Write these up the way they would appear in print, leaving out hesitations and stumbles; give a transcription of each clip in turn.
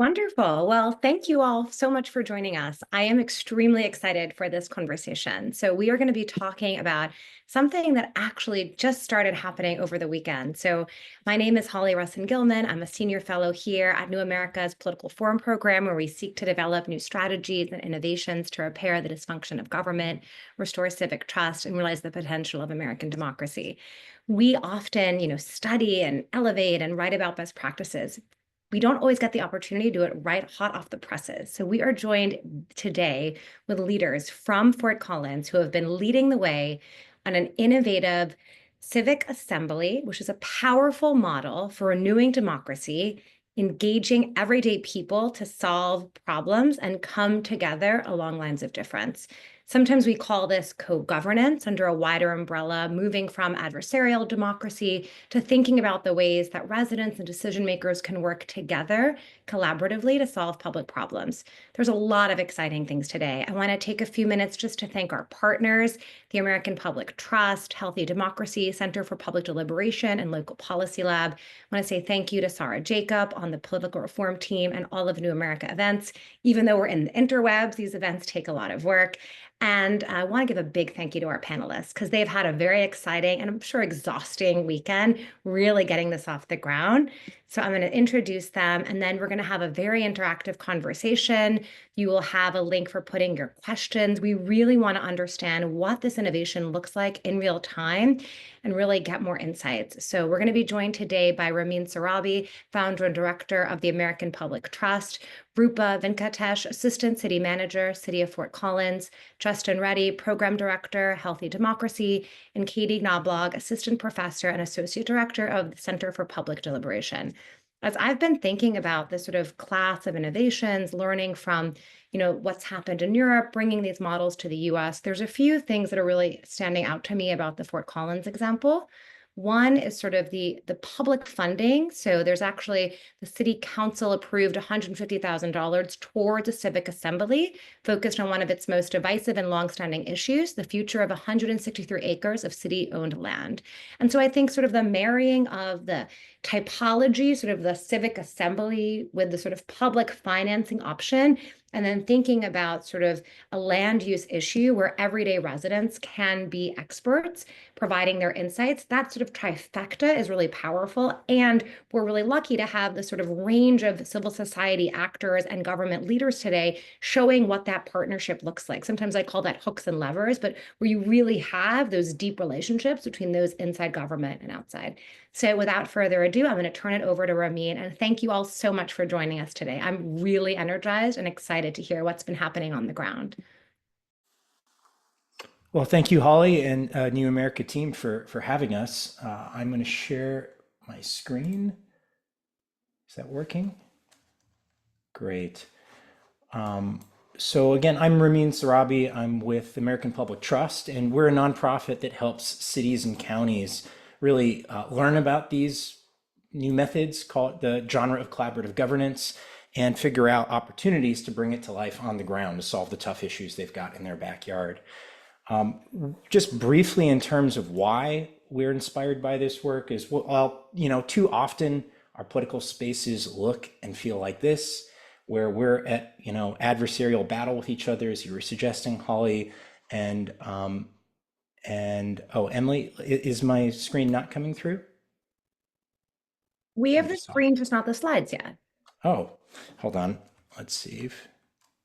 Wonderful. Well, thank you all so much for joining us. I am extremely excited for this conversation. So, we are going to be talking about something that actually just started happening over the weekend. So, my name is Holly Russin Gilman. I'm a senior fellow here at New America's Political Forum program, where we seek to develop new strategies and innovations to repair the dysfunction of government, restore civic trust, and realize the potential of American democracy. We often, study and elevate and write about best practices. We don't always get the opportunity to do it right hot off the presses. So we are joined today with leaders from Fort Collins who have been leading the way on an innovative civic assembly, which is a powerful model for renewing democracy, engaging everyday people to solve problems and come together along lines of difference. Sometimes we call this co-governance under a wider umbrella, moving from adversarial democracy to thinking about the ways that residents and decision makers can work together collaboratively to solve public problems. There's a lot of exciting things today. I want to take a few minutes just to thank our partners, the American Public Trust, Healthy Democracy, Center for Public Deliberation, and Local Policy Lab. I want to say thank you to Sarah Jacob on the political reform team and all of New America events. Even though we're in the interwebs, these events take a lot of work. And I want to give a big thank you to our panelists because they've had a very exciting and I'm sure exhausting weekend really getting this off the ground. So I'm going to introduce them and then we're going to have a very interactive conversation. You will have a link for putting your questions. We really want to understand what this innovation looks like in real time and really get more insights. So we're going to be joined today by Ramin Sarabi, founder and director of the American Public Trust, Rupa Venkatesh, Assistant City Manager, City of Fort Collins, Justin Reddy, Program Director, Healthy Democracy, and Katie Knobloch, Assistant Professor and Associate Director of the Center for Public Deliberation. As I've been thinking about this sort of class of innovations, learning from, what's happened in Europe, bringing these models to the US, there's a few things that are really standing out to me about the Fort Collins example. One is sort of the public funding. So there's actually the city council approved $150,000 towards a civic assembly focused on one of its most divisive and longstanding issues, the future of 163 acres of city-owned land. And so I think sort of the marrying of the typology, sort of the civic assembly with the sort of public financing option, and then thinking about sort of a land use issue where everyday residents can be experts, providing their insights. That sort of trifecta is really powerful. And we're really lucky to have the sort of range of civil society actors and government leaders today showing what that partnership looks like. Sometimes I call that hooks and levers, but where you really have those deep relationships between those inside government and outside. So without further ado, I'm going to turn it over to Ramin. And thank you all so much for joining us today. I'm really energized and excited to hear what's been happening on the ground. Well, thank you, Holly and New America team for having us. I'm going to share my screen. Is that working? Great. So again, I'm Ramin Sarabi. I'm with American Public Trust, and we're a nonprofit that helps cities and counties really learn about these new methods, call it the genre of collaborative governance, and figure out opportunities to bring it to life on the ground to solve the tough issues they've got in their backyard. Just briefly in terms of why we're inspired by this work is, well, too often our political spaces look and feel like this, where we're at, adversarial battle with each other, as you were suggesting, Holly, and oh, Emily, is my screen not coming through? We have the screen, just not the slides yet. Oh, hold on. Let's see.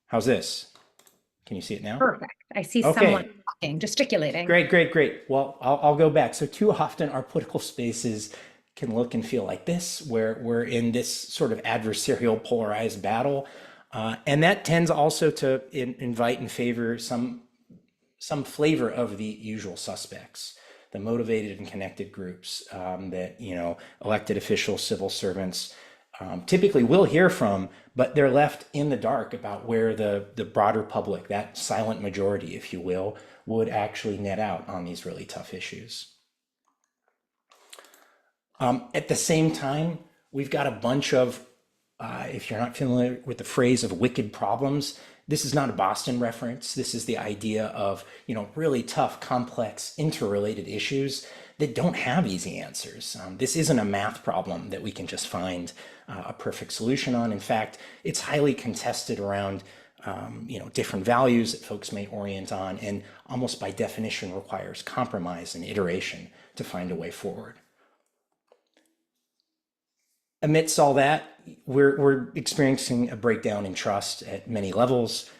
How's this? Can you see it now? Perfect. I see Okay. someone talking, gesticulating. Great. Well, I'll go back. So too often our political spaces can look and feel like this, where we're in this sort of adversarial polarized battle. And that tends also to invite and favor some flavor of the usual suspects, the motivated and connected groups that, elected officials, civil servants typically will hear from, but they're left in the dark about where the broader public, that silent majority, if you will, would actually net out on these really tough issues. At the same time, we've got a bunch of If you're not familiar with the phrase of wicked problems, this is not a Boston reference. This is the idea of, really tough, complex, interrelated issues that don't have easy answers. This isn't a math problem that we can just find a perfect solution on. In fact, it's highly contested around, different values that folks may orient on, and almost by definition requires compromise and iteration to find a way forward. Amidst all that, we're experiencing a breakdown in trust at many levels.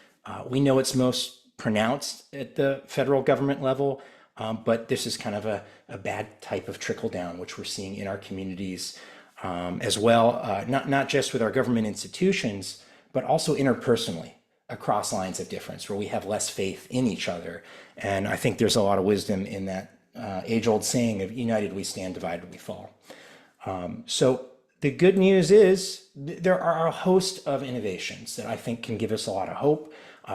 We know it's most pronounced at the federal government level, but this is kind of a bad type of trickle down, which we're seeing in our communities as well, not just with our government institutions, but also interpersonally across lines of difference, where we have less faith in each other. And I think there's a lot of wisdom in that age-old saying of united we stand, divided we fall. So the good news is there are a host of innovations that I think can give us a lot of hope.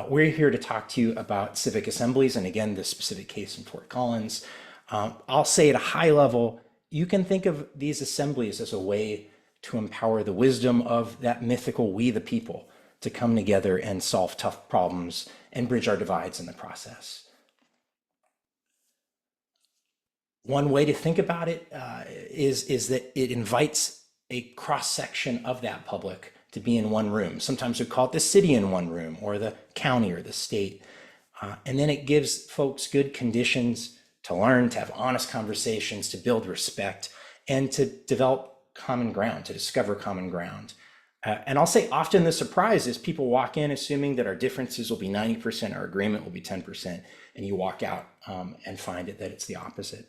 We're here to talk to you about civic assemblies, and again, this specific case in Fort Collins. I'll say at a high level, you can think of these assemblies as a way to empower the wisdom of that mythical we the people to come together and solve tough problems and bridge our divides in the process. One way to think about it is that it invites a cross-section of that public to be in one room. Sometimes we call it the city in one room, or the county or the state. And then it gives folks good conditions to learn, to have honest conversations, to build respect, and to develop common ground, to discover common ground. And I'll say often the surprise is people walk in assuming that our differences will be 90%, our agreement will be 10%, and you walk out and find that it's the opposite.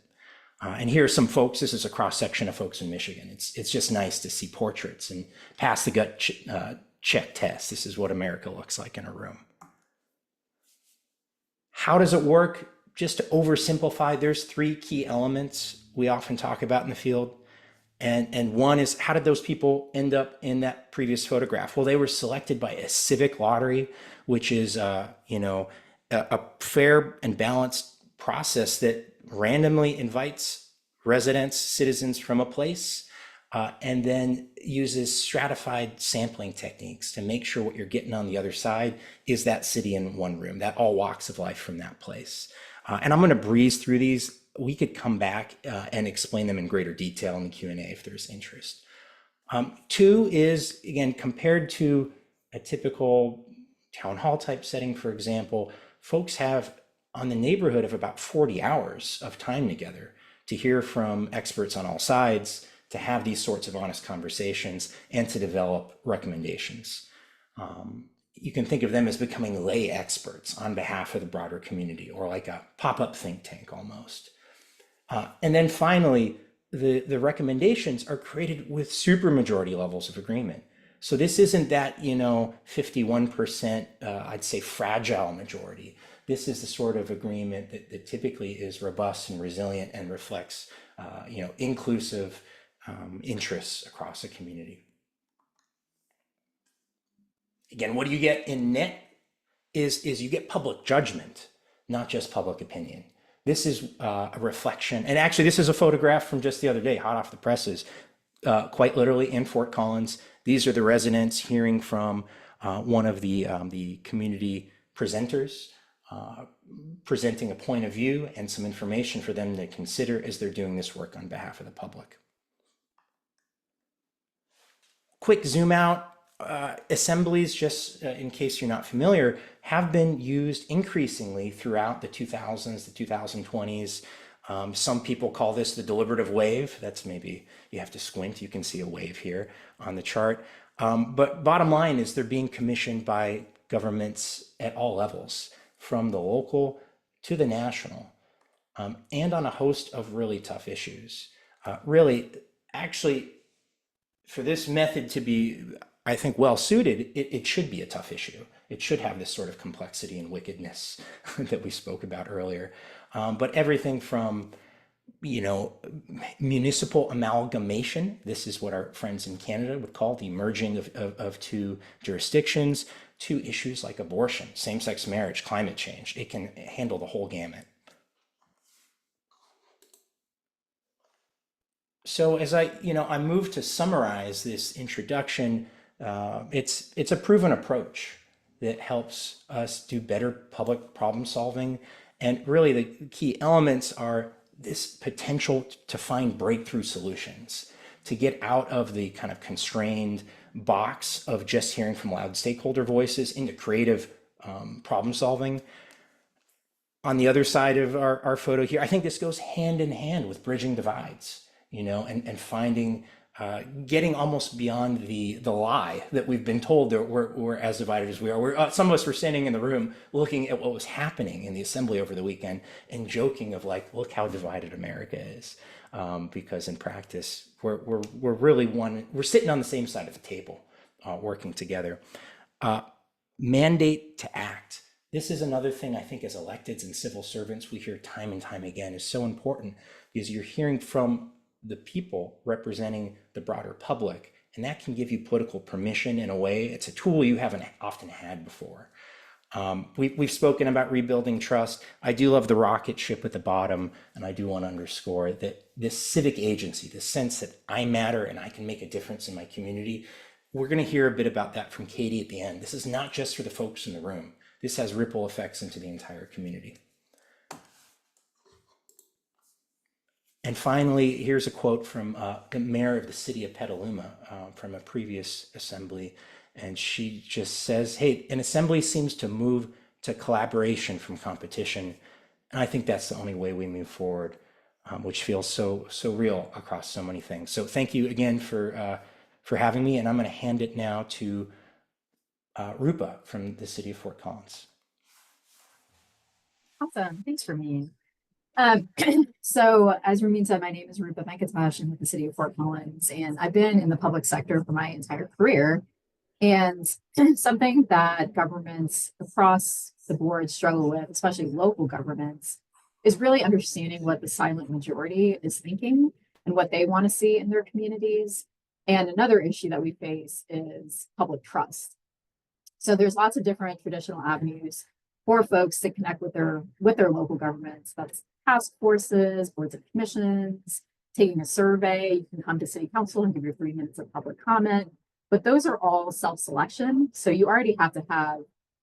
And here are some folks, this is a cross-section of folks in Michigan. It's just nice to see portraits and pass the gut check test. This is what America looks like in a room. How does it work? Just to oversimplify, there's three key elements we often talk about in the field. And one is, how did those people end up in that previous photograph? Well, they were selected by a civic lottery, which is a fair and balanced process that randomly invites residents, citizens from a place, and then uses stratified sampling techniques to make sure what you're getting on the other side is that city in one room, that all walks of life from that place. And I'm going to breeze through these. We could come back and explain them in greater detail in the Q&A if there's interest. Two is, again, compared to a typical town hall type setting, for example, folks have on the neighborhood of about 40 hours of time together to hear from experts on all sides, to have these sorts of honest conversations, and to develop recommendations. You can think of them as becoming lay experts on behalf of the broader community, or like a pop-up think tank almost. And then finally, the recommendations are created with supermajority levels of agreement. So this isn't that, 51%, I'd say fragile majority. This is the sort of agreement that typically is robust and resilient and reflects, inclusive interests across a community. Again, what do you get in net is you get public judgment, not just public opinion. This is a reflection, and actually this is a photograph from just the other day, hot off the presses, quite literally in Fort Collins. These are the residents hearing from one of the community presenters, presenting a point of view and some information for them to consider as they're doing this work on behalf of the public. Quick zoom out. Assemblies, just in case you're not familiar, have been used increasingly throughout the 2000s, the 2020s. Some people call this the deliberative wave. That's maybe, you have to squint, you can see a wave here on the chart. But bottom line is they're being commissioned by governments at all levels, from the local to the national, and on a host of really tough issues. Actually, for this method to be, I think, well suited, it should be a tough issue. It should have this sort of complexity and wickedness that we spoke about earlier. But everything from, municipal amalgamation, this is what our friends in Canada would call the merging of two jurisdictions, to issues like abortion, same-sex marriage, climate change. It can handle the whole gamut. So as I move to summarize this introduction, It's a proven approach that helps us do better public problem solving. And really, the key elements are this potential to find breakthrough solutions, to get out of the kind of constrained box of just hearing from loud stakeholder voices into creative problem solving. On the other side of our photo here, I think this goes hand in hand with bridging divides, and finding, getting almost beyond the lie that we've been told that we're as divided as we are. Some of us were standing in the room looking at what was happening in the assembly over the weekend and joking of like, look how divided America is. Because in practice, we're really we're sitting on the same side of the table, working together. Mandate to act. This is another thing I think as electeds and civil servants we hear time and time again is so important, because you're hearing from the people representing the broader public, and that can give you political permission in a way. It's a tool you haven't often had before. We've spoken about rebuilding trust. I do love the rocket ship at the bottom, and I do want to underscore that this civic agency, the sense that I matter and I can make a difference in my community, we're going to hear a bit about that from Katie at the end. This is not just for the folks in the room. This has ripple effects into the entire community. And finally, here's a quote from the mayor of the city of Petaluma from a previous assembly. And she just says, hey, an assembly seems to move to collaboration from competition. And I think that's the only way we move forward, which feels so real across so many things. So thank you again for having me. And I'm going to hand it now to Rupa from the city of Fort Collins. Awesome. Thanks for me. So as Ramin said, my name is Rupa Venkatash. I'm with the city of Fort Collins, and I've been in the public sector for my entire career. And something that governments across the board struggle with, especially local governments, is really understanding what the silent majority is thinking and what they want to see in their communities. And another issue that we face is public trust. So there's lots of different traditional avenues for folks to connect with their local governments. That's task forces, boards and commissions, taking a survey. You can come to city council and give your 3 minutes of public comment. But those are all self-selection. So you already have to have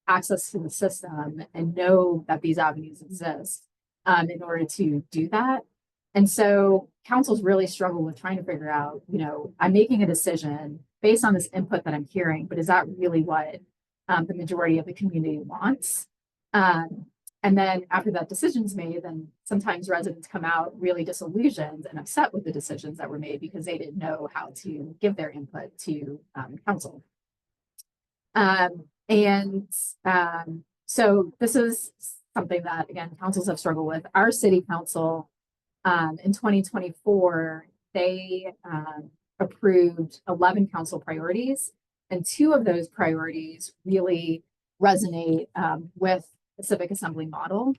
access to the system and know that these avenues exist in order to do that. And so councils really struggle with trying to figure out, I'm making a decision based on this input that I'm hearing, but is that really what the majority of the community wants? And then after that decision's made, then sometimes residents come out really disillusioned and upset with the decisions that were made because they didn't know how to give their input to council. So this is something that, again, councils have struggled with. Our city council in 2024, they approved 11 council priorities, and 2 of those priorities really resonate with the civic assembly model.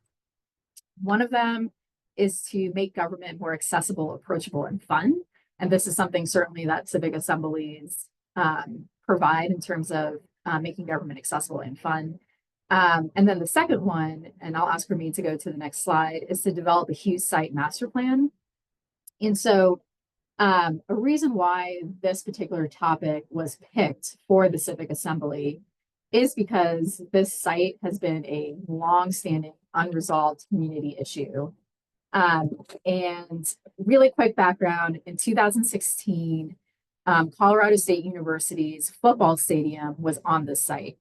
One of them is to make government more accessible, approachable, and fun. And this is something certainly that civic assemblies provide in terms of making government accessible and fun. And then the second one, and I'll ask Ramin to go to the next slide, is to develop a Hughes site master plan. And so a reason why this particular topic was picked for the civic assembly is because this site has been a long-standing unresolved community issue. And really quick background, in 2016, Colorado State University's football stadium was on this site.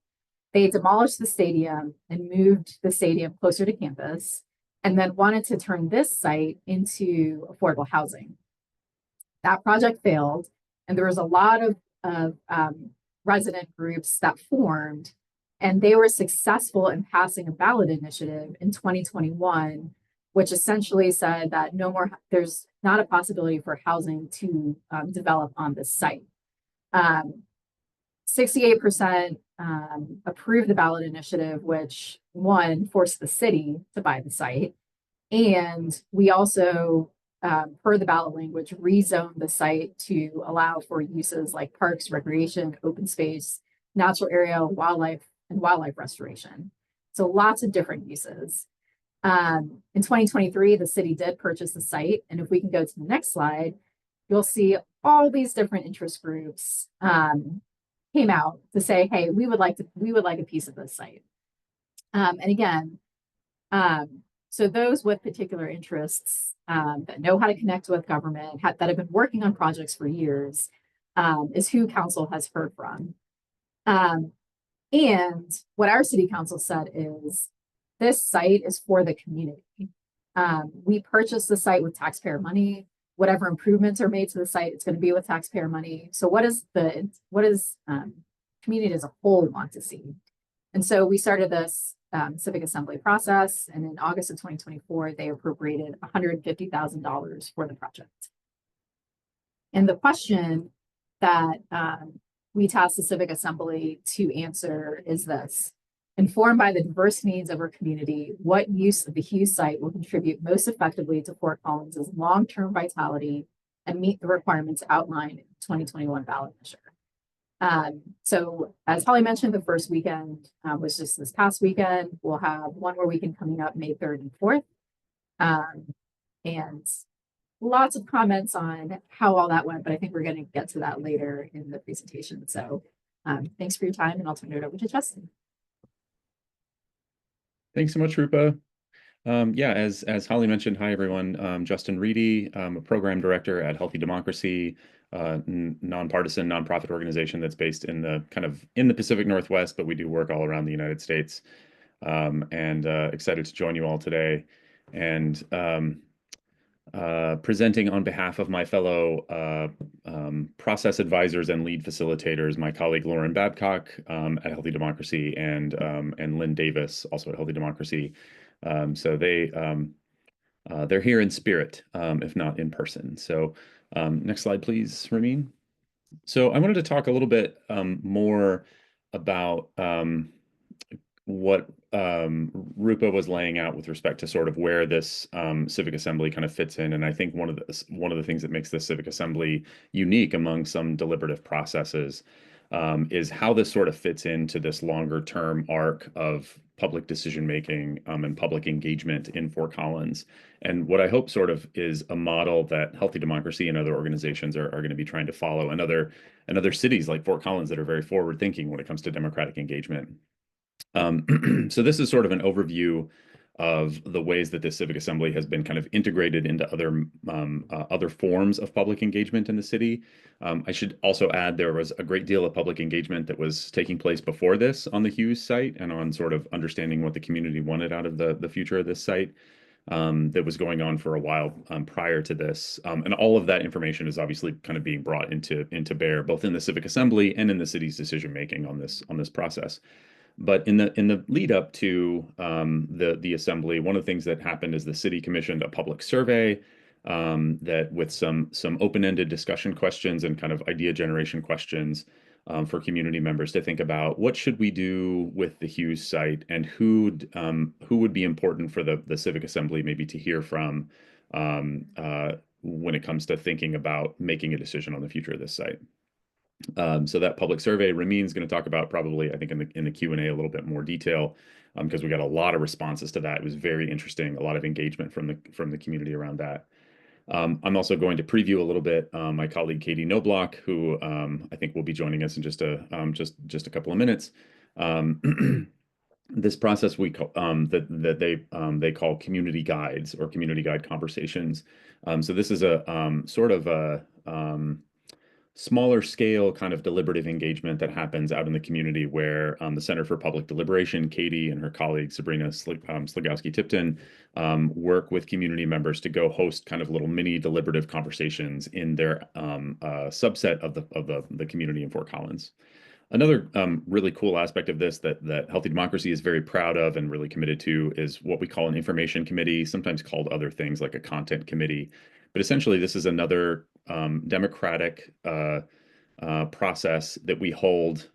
They demolished the stadium and moved the stadium closer to campus, and then wanted to turn this site into affordable housing. That project failed, and there was a lot of resident groups that formed, and they were successful in passing a ballot initiative in 2021, which essentially said that there's not a possibility for housing to develop on this site. 68% approved the ballot initiative, which forced the city to buy the site. And we also, per the ballot language, rezoned the site to allow for uses like parks, recreation, open space, natural area, wildlife, and wildlife restoration. So lots of different uses. In 2023, the city did purchase the site. And if we can go to the next slide, you'll see all these different interest groups came out to say, hey, we would like a piece of this site. And again, so those with particular interests that know how to connect with government, that have been working on projects for years, is who council has heard from. And what our city council said is, this site is for the community. We purchased the site with taxpayer money. Whatever improvements are made to the site, it's going to be with taxpayer money. So what does community as a whole want to see? And so we started this civic assembly process, and in August of 2024, they appropriated $150,000 for the project. And the question that we tasked the civic assembly to answer is this: informed by the diverse needs of our community, what use of the Hughes site will contribute most effectively to Fort Collins's long-term vitality and meet the requirements outlined in the 2021 ballot measure? So as Holly mentioned, the first weekend was just this past weekend. We'll have one more weekend coming up, May 3rd and 4th. And lots of comments on how all that went, but I think we're going to get to that later in the presentation. So thanks for your time, and I'll turn it over to Justin. Thanks so much, Rupa. Yeah, as Holly mentioned, hi everyone. Justin Reedy. I'm a program director at Healthy Democracy, nonpartisan nonprofit organization that's based in the Pacific Northwest, but we do work all around the United States. And excited to join you all today. And presenting on behalf of my fellow process advisors and lead facilitators, my colleague Lauren Babcock at Healthy Democracy, and Lynn Davis, also at Healthy Democracy. So they're here in spirit, if not in person. So next slide, please, Ramin. So I wanted to talk a little bit more about what Rupa was laying out with respect to sort of where this civic assembly kind of fits in. And I think one of the things that makes this civic assembly unique among some deliberative processes is how this sort of fits into this longer term arc of public decision making and public engagement in Fort Collins. And what I hope sort of is a model that Healthy Democracy and other organizations are going to be trying to follow, and other cities like Fort Collins that are very forward thinking when it comes to democratic engagement. So this is sort of an overview of the ways that this civic assembly has been kind of integrated into other forms of public engagement in the city. I should also add there was a great deal of public engagement that was taking place before this on the Hughes site and on sort of understanding what the community wanted out of the future of this site. That was going on for a while prior to this. And all of that information is obviously kind of being brought into bear, both in the civic assembly and in the city's decision making on this process. But in the lead up to the assembly, one of the things that happened is the city commissioned a public survey that with some open-ended discussion questions and kind of idea generation questions for community members to think about what should we do with the Hughes site, and who would be important for the civic assembly maybe to hear from when it comes to thinking about making a decision on the future of this site. So that public survey, Ramin's going to talk about probably, I think, in the Q&A a little bit more detail, because we got a lot of responses to that. It was very interesting, a lot of engagement from the community around that. I'm also going to preview a little bit my colleague Katie Knobloch, who I think will be joining us in just a couple of minutes. This process we call that they call community guides or community guide conversations. So this is a sort of a smaller scale kind of deliberative engagement that happens out in the community, where the Center for Public Deliberation, Katie and her colleague Sabrina Sligowski-Tipton work with community members to go host kind of little mini deliberative conversations in their subset of the community in Fort Collins. Another really cool aspect of this that Healthy Democracy is very proud of and really committed to is what we call an information committee, sometimes called other things like a content committee. But essentially, this is another democratic process that we hold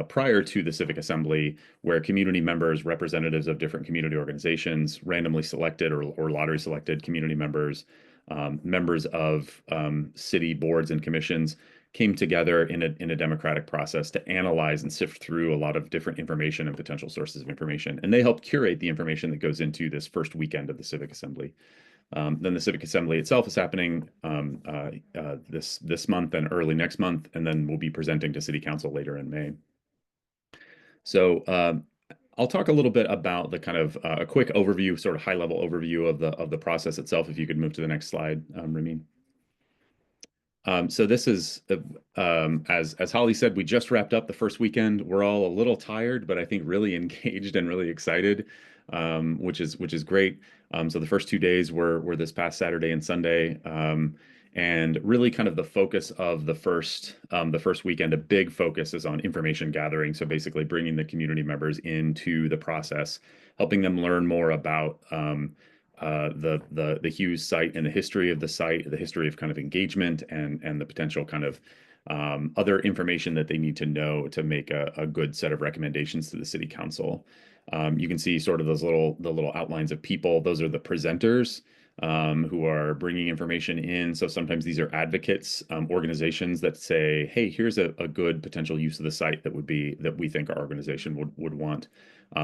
prior to the Civic Assembly, where community members, representatives of different community organizations, randomly selected or lottery selected community members, members of city boards and commissions, came together in a democratic process to analyze and sift through a lot of different information and potential sources of information. And they help curate the information that goes into this first weekend of the Civic Assembly. Then the Civic Assembly itself is happening this month and early next month, and then we'll be presenting to City Council later in May. So I'll talk a little bit about the kind of a quick overview, sort of high-level overview of the process itself. If you could move to the next slide, Ramin. So this is, as Holly said, we just wrapped up the first weekend. We're all a little tired, but I think really engaged and really excited, which is great. So the first 2 days were this past Saturday and Sunday, and really kind of the focus of the first weekend. A big focus is on information gathering. So basically bringing the community members into the process, helping them learn more about the Hughes site and the history of the site, the history of kind of engagement and the potential kind of other information that they need to know to make a good set of recommendations to the City Council. You can see sort of the little outlines of people. Those are the presenters who are bringing information in. So sometimes these are advocates, organizations that say, hey, here's a good potential use of the site that we think our organization would want.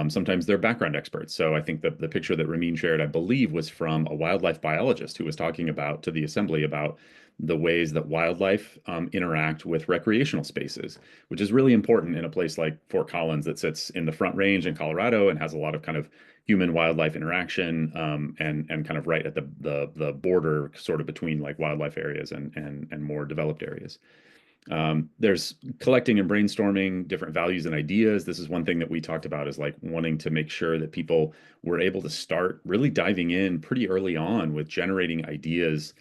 Sometimes they're background experts. So I think the picture that Ramin shared, I believe, was from a wildlife biologist who was talking to the assembly about the ways that wildlife interact with recreational spaces, which is really important in a place like Fort Collins that sits in the Front Range in Colorado and has a lot of kind of human wildlife interaction, and kind of right at the border sort of between like wildlife areas and more developed areas. There's collecting and brainstorming different values and ideas. This is one thing that we talked about, is like wanting to make sure that people were able to start really diving in pretty early on with generating ideas,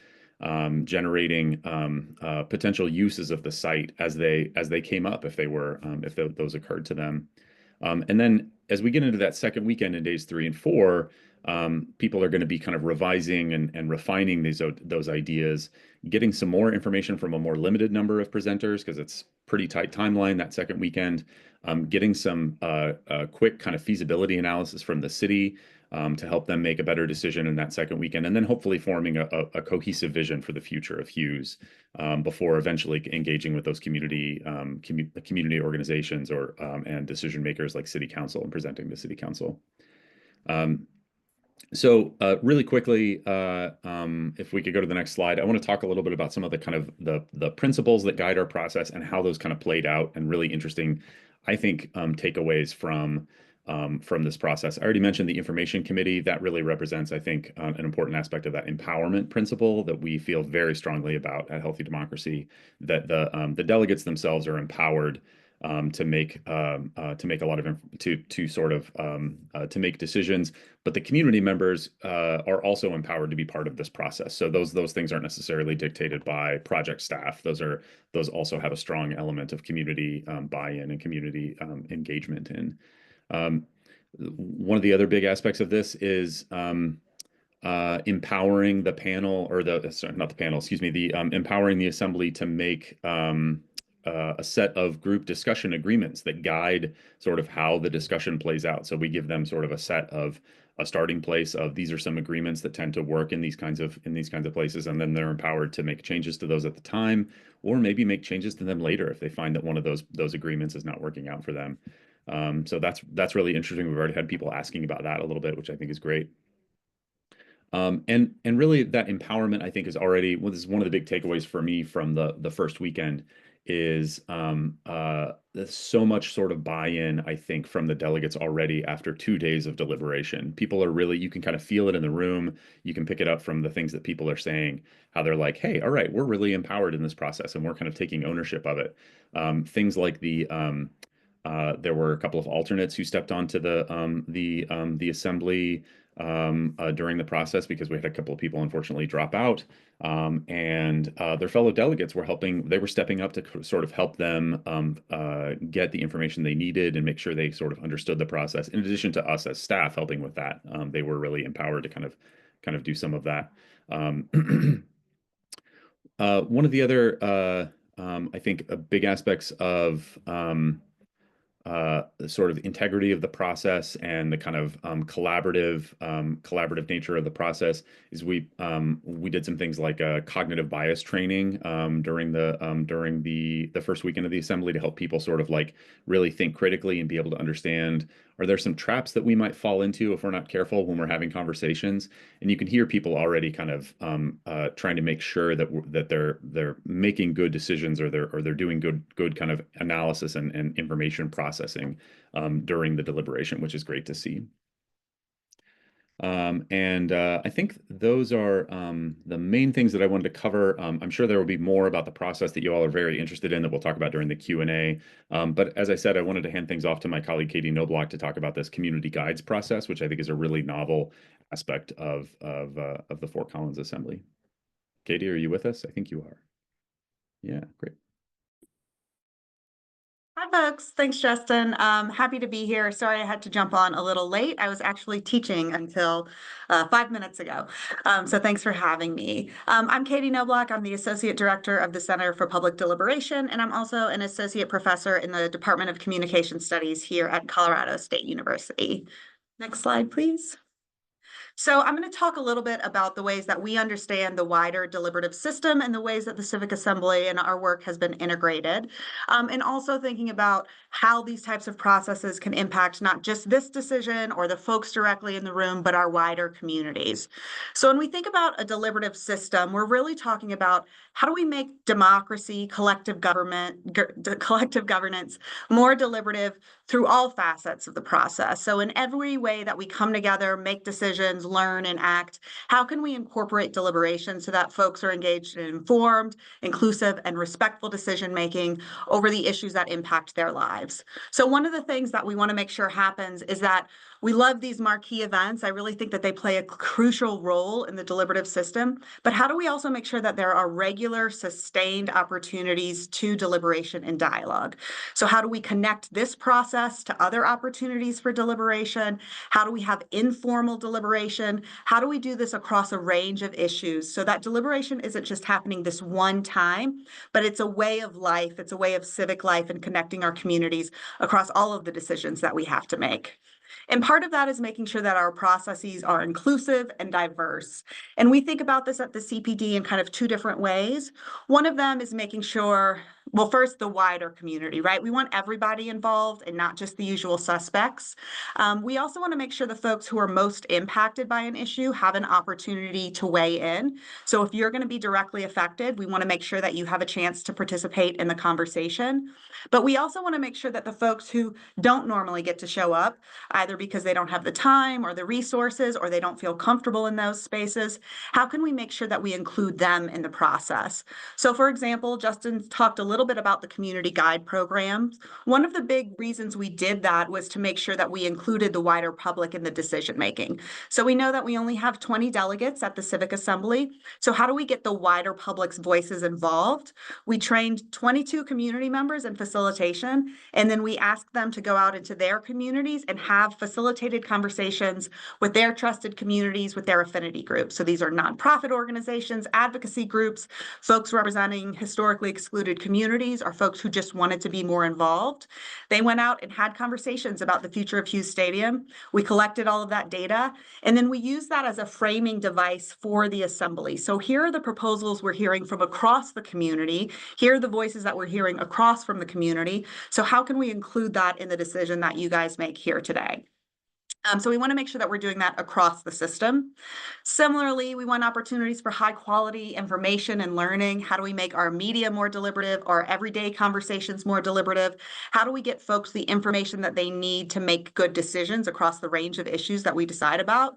generating potential uses of the site as they came up, if those occurred to them. And then as we get into that second weekend in days 3 and 4, people are going to be kind of revising and refining those ideas, getting some more information from a more limited number of presenters, because it's pretty tight timeline that second weekend, getting some quick kind of feasibility analysis from the city to help them make a better decision in that second weekend, and then hopefully forming a cohesive vision for the future of Hughes before eventually engaging with those community organizations and decision makers like City Council and presenting to City Council. So really quickly, if we could go to the next slide, I want to talk a little bit about some of the kind of the principles that guide our process and how those kind of played out, and really interesting, I think, takeaways from this process. I already mentioned the information committee. That really represents, I think, an important aspect of that empowerment principle that we feel very strongly about at Healthy Democracy, that the delegates themselves are empowered to make a lot of to make decisions, but the community members are also empowered to be part of this process. So those things aren't necessarily dictated by project staff. Those also have a strong element of community buy-in and community engagement in. One of the other big aspects of this is empowering the panel, or not the panel, excuse me, empowering the assembly to make a set of group discussion agreements that guide sort of how the discussion plays out. So we give them sort of a starting place of, these are some agreements that tend to work in these kinds of places, and then they're empowered to make changes to those at the time, or maybe make changes to them later if they find that one of those agreements is not working out for them. So that's really interesting. We've already had people asking about that a little bit, which I think is great. And really that empowerment, I think, is already, well, this is one of the big takeaways for me from the first weekend, is there's so much sort of buy-in, I think, from the delegates already after 2 days of deliberation. People are really, you can kind of feel it in the room. You can pick it up from the things that people are saying, how they're like, hey, all right, we're really empowered in this process, and we're kind of taking ownership of it. Things like there were a couple of alternates who stepped onto the assembly during the process, because we had a couple of people unfortunately drop out, and their fellow delegates were stepping up to sort of help them get the information they needed and make sure they sort of understood the process. In addition to us as staff helping with that, they were really empowered to kind of do some of that. One of the other I think big aspects of the sort of integrity of the process and the kind of collaborative nature of the process is we did some things like cognitive bias training during the first weekend of the assembly, to help people sort of like really think critically and be able to understand, Are there some traps that we might fall into if we're not careful when we're having conversations? And you can hear people already kind of trying to make sure that they're making good decisions, or they're doing good kind of analysis and information processing during the deliberation, which is great to see. I think those are the main things that I wanted to cover. I'm sure there will be more about the process that you all are very interested in that we'll talk about during the Q&A. But as I said, I wanted to hand things off to my colleague Katie Knobloch to talk about this community guides process, which I think is a really novel aspect of the Fort Collins Assembly. Katie, are you with us? I think you are. Yeah, great. Hi, folks. Thanks, Justin. Happy to be here. Sorry I had to jump on a little late. I was actually teaching until 5 minutes ago. So thanks for having me. I'm Katie Knobloch. I'm the Associate Director of the Center for Public Deliberation, and I'm also an Associate Professor in the Department of Communication Studies here at Colorado State University. Next slide, please. So I'm going to talk a little bit about the ways that we understand the wider deliberative system and the ways that the Civic Assembly and our work has been integrated, and also thinking about how these types of processes can impact not just this decision or the folks directly in the room, but our wider communities. So when we think about a deliberative system, we're really talking about how do we make democracy, collective governance more deliberative through all facets of the process. So in every way that we come together, make decisions, learn, and act, how can we incorporate deliberation so that folks are engaged in informed, inclusive, and respectful decision-making over the issues that impact their lives? So one of the things that we want to make sure happens is that we love these marquee events. I really think that they play a crucial role in the deliberative system, but how do we also make sure that there are regular, sustained opportunities to deliberation and dialogue? So how do we connect this process to other opportunities for deliberation? How do we have informal deliberation? How do we do this across a range of issues so that deliberation isn't just happening this one time, but it's a way of life, it's a way of civic life and connecting our communities across all of the decisions that we have to make. And part of that is making sure that our processes are inclusive and diverse. And we think about this at the CPD in kind of two different ways. One of them is making sure, well, first, the wider community, right? We want everybody involved and not just the usual suspects. We also want to make sure the folks who are most impacted by an issue have an opportunity to weigh in. So if you're going to be directly affected, we want to make sure that you have a chance to participate in the conversation. But we also want to make sure that the folks who don't normally get to show up, either because they don't have the time or the resources or they don't feel comfortable in those spaces, how can we make sure that we include them in the process? So for example, Justin talked a little bit about the community guide programs. One of the big reasons we did that was to make sure that we included the wider public in the decision making. So we know that we only have 20 delegates at the Civic Assembly. So how do we get the wider public's voices involved? We trained 22 community members in facilitation, and then we asked them to go out into their communities and have facilitated conversations with their trusted communities, with their affinity groups. So these are nonprofit organizations, advocacy groups, folks representing historically excluded communities, or folks who just wanted to be more involved. They went out and had conversations about the future of Hughes Stadium. We collected all of that data, and then we used that as a framing device for the assembly. So here are the proposals we're hearing from across the community. Here are the voices that we're hearing across from the community. So how can we include that in the decision that you guys make here today? So we want to make sure that we're doing that across the system. Similarly, we want opportunities for high quality information and learning. How do we make our media more deliberative, our everyday conversations more deliberative? How do we get folks the information that they need to make good decisions across the range of issues that we decide about?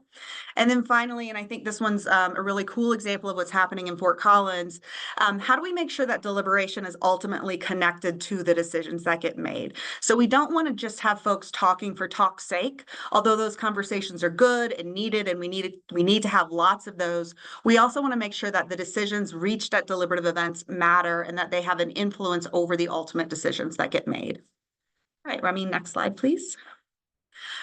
And then finally, and I think this one's a really cool example of what's happening in Fort Collins, how do we make sure that deliberation is ultimately connected to the decisions that get made? So we don't want to just have folks talking for talk's sake, although those conversations are good and needed, and we need to have lots of those. We also want to make sure that the decisions reached at deliberative events matter and that they have an influence over the ultimate decisions that get made. All right, Rami, next slide, please.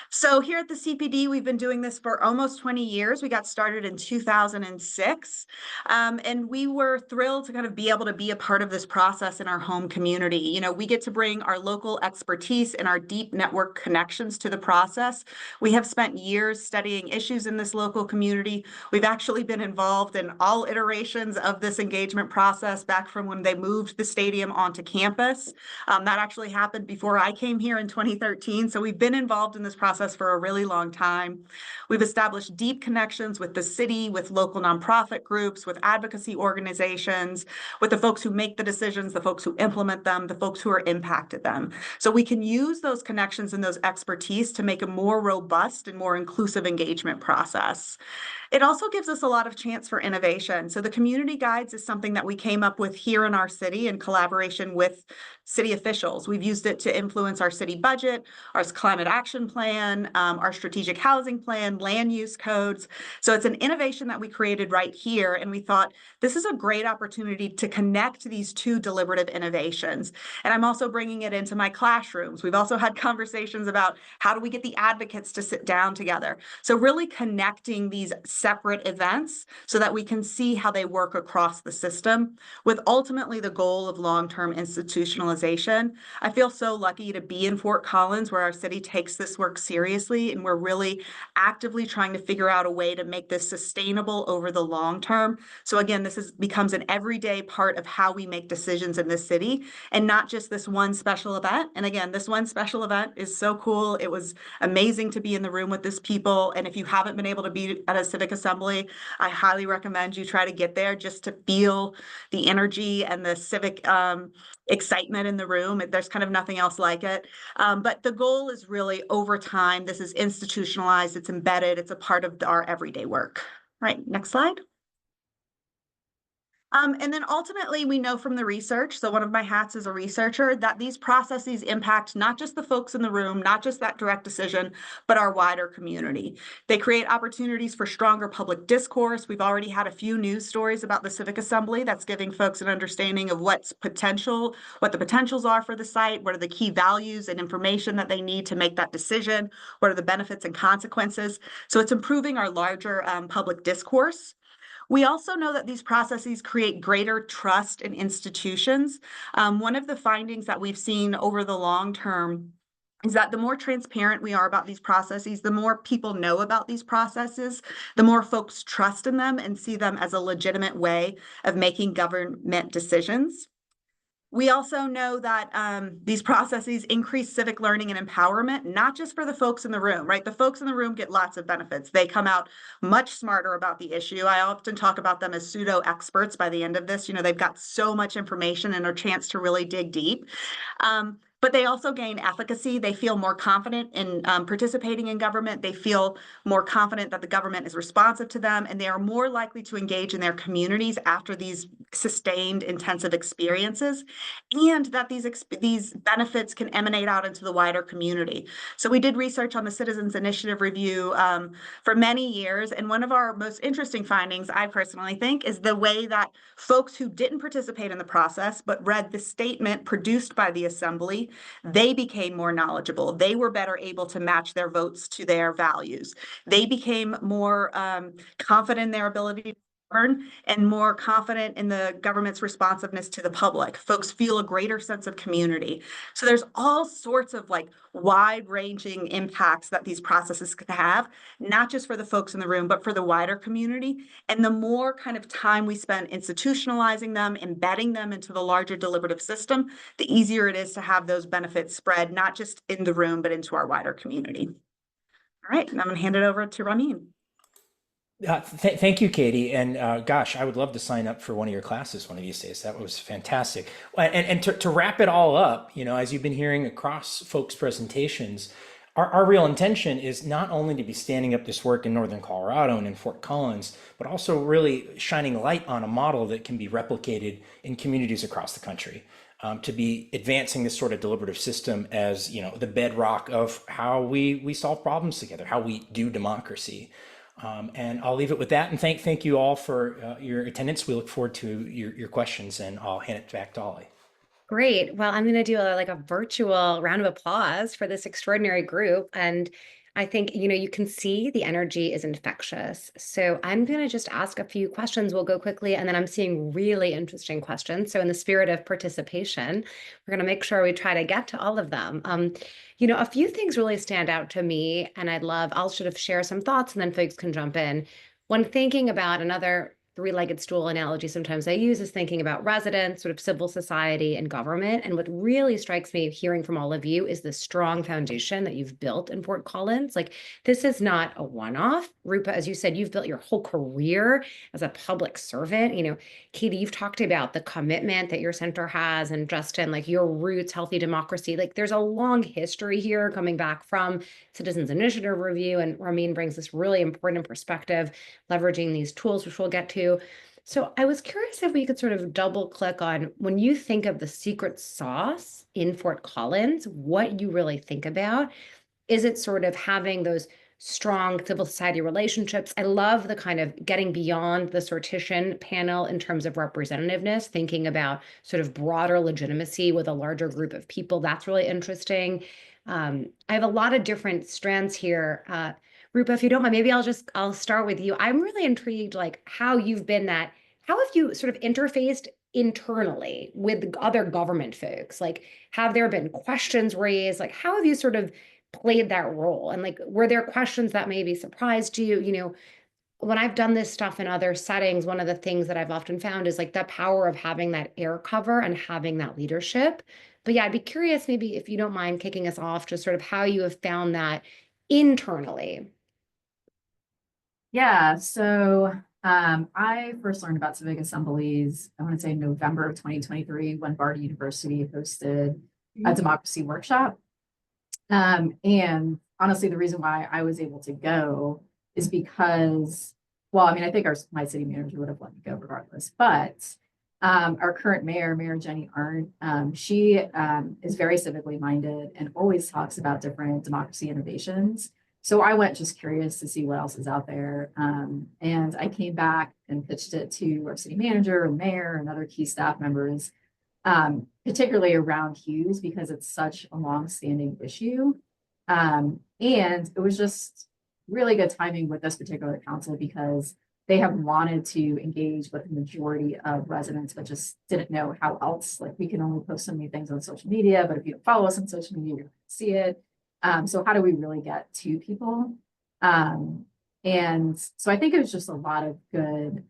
So here at the CPD, we've been doing this for almost 20 years. We got started in 2006, and we were thrilled to kind of be able to be a part of this process in our home community. You know, we get to bring our local expertise and our deep network connections to the process. We have spent years studying issues in this local community. We've actually been involved in all iterations of this engagement process back from when they moved the stadium onto campus. That actually happened before I came here in 2013. So we've been involved in this process for a really long time. We've established deep connections with the city, with local nonprofit groups, with advocacy organizations, with the folks who make the decisions, the folks who implement them, the folks who are impacted them. So we can use those connections and those expertise to make a more robust and more inclusive engagement process. It also gives us a lot of chance for innovation. So the community guides is something that we came up with here in our city in collaboration with city officials. We've used it to influence our city budget, our climate action plan, our strategic housing plan, land use codes. So it's an innovation that we created right here. And we thought this is a great opportunity to connect these two deliberative innovations. And I'm also bringing it into my classrooms. We've also had conversations about how do we get the advocates to sit down together. So really connecting these separate events so that we can see how they work across the system with ultimately the goal of long-term institutionalization. I feel so lucky to be in Fort Collins where our city takes this work seriously, and we're really actively trying to figure out a way to make this sustainable over the long term. So again, becomes an everyday part of how we make decisions in this city and not just this one special event. And again, this one special event is so cool. It was amazing to be in the room with this people. And if you haven't been able to be at a civic assembly, I highly recommend you try to get there just to feel the energy and the civic excitement in the room. There's kind of nothing else like it. But the goal is really over time, this is institutionalized, it's embedded, it's a part of our everyday work. Right, next slide. And then ultimately, we know from the research, so one of my hats is a researcher, that these processes impact not just the folks in the room, not just that direct decision, but our wider community. They create opportunities for stronger public discourse. We've already had a few news stories about the Civic Assembly that's giving folks an understanding of what the potentials are for the site, what are the key values and information that they need to make that decision, what are the benefits and consequences. So it's improving our larger public discourse. We also know that these processes create greater trust in institutions. One of the findings that we've seen over the long term is that the more transparent we are about these processes, the more people know about these processes, the more folks trust in them and see them as a legitimate way of making government decisions. We also know that these processes increase civic learning and empowerment, not just for the folks in the room, right? The folks in the room get lots of benefits. They come out much smarter about the issue. I often talk about them as pseudo experts by the end of this. You know, they've got so much information and a chance to really dig deep. But they also gain efficacy. They feel more confident in participating in government. They feel more confident that the government is responsive to them, and they are more likely to engage in their communities after these sustained intensive experiences, and that these benefits can emanate out into the wider community. So we did research on the Citizens Initiative Review for many years, and one of our most interesting findings, I personally think, is the way that folks who didn't participate in the process but read the statement produced by the Assembly, they became more knowledgeable. They were better able to match their votes to their values. They became more confident in their ability to govern and more confident in the government's responsiveness to the public. Folks feel a greater sense of community. So there's all sorts of like wide-ranging impacts that these processes can have, not just for the folks in the room, but for the wider community. And the more kind of time we spend institutionalizing them, embedding them into the larger deliberative system, the easier it is to have those benefits spread, not just in the room, but into our wider community. All right, and I'm going to hand it over to Ramin. Thank you, Katie. And gosh, I would love to sign up for one of your classes one of these days. That was fantastic. And to wrap it all up, you know, as you've been hearing across folks' presentations, our real intention is not only to be standing up this work in Northern Colorado and in Fort Collins, but also really shining light on a model that can be replicated in communities across the country. To be advancing this sort of deliberative system as, you know, the bedrock of how we solve problems together, how we do democracy. And I'll leave it with that. And thank you all for your attendance. We look forward to your questions, and I'll hand it back to Ollie. Great. Well, I'm going to do like a virtual round of applause for this extraordinary group. And I think, you can see the energy is infectious. So I'm going to just ask a few questions. We'll go quickly. And then I'm seeing really interesting questions. So in the spirit of participation, we're going to make sure we try to get to all of them. A few things really stand out to me, and I'll sort of share some thoughts and then folks can jump in. When thinking about another three-legged stool analogy sometimes I use is thinking about residents, sort of civil society and government. And what really strikes me hearing from all of you is the strong foundation that you've built in Fort Collins. Like, this is not a one-off. Rupa, as you said, you've built your whole career as a public servant. Katie, you've talked about the commitment that your center has, and Justin, like your roots, healthy democracy. Like, there's a long history here coming back from Citizens Initiative Review, and Ramin brings this really important perspective, leveraging these tools, which we'll get to. So I was curious if we could sort of double click on, when you think of the secret sauce in Fort Collins, what you really think about. Is it sort of having those strong civil society relationships? I love the kind of getting beyond the sortition panel in terms of representativeness, thinking about sort of broader legitimacy with a larger group of people. That's really interesting. I have a lot of different strands here. Rupa, if you don't mind, maybe I'll start with you. I'm really intrigued, like how have you sort of interfaced internally with other government folks? Like, have there been questions raised? Like, how have you sort of played that role? And like, were there questions that maybe surprised you? When I've done this stuff in other settings, one of the things that I've often found is like the power of having that air cover and having that leadership. But yeah, I'd be curious, maybe if you don't mind kicking us off, just sort of how you have found that internally. Yeah, so I first learned about civic assemblies, I want to say November of 2023, when Barty University hosted a democracy workshop. And honestly, the reason why I was able to go is because, well, I mean, I think my city manager would have let me go regardless, but our current Mayor Jenny Arndt, she is very civically minded and always talks about different democracy innovations. So I went just curious to see what else is out there. And I came back and pitched it to our city manager and mayor and other key staff members, particularly around Hughes, because it's such a long-standing issue. And it was just really good timing with this particular council because they have wanted to engage with the majority of residents, but just didn't know how else. Like, we can only post so many things on social media, but if you don't follow us on social media, you're going to see it. So how do we really get to people? And so I think it was just a lot of good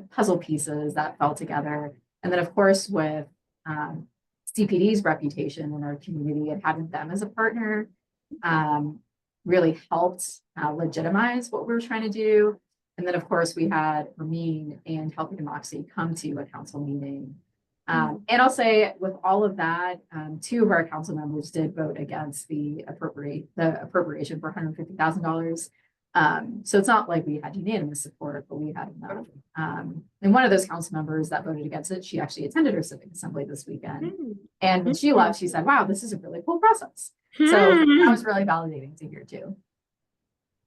puzzle pieces that fell together. And then, of course, with CPD's reputation in our community and having them as a partner really helped legitimize what we were trying to do. And then, of course, we had Ramin and Healthy Democracy come to a council meeting. And I'll say, with all of that, two of our council members did vote against the appropriation for $150,000. So it's not like we had unanimous support, but we had enough. And one of those council members that voted against it, she actually attended her civic assembly this weekend. And when she left, she said, wow, this is a really cool process. So that was really validating to hear too.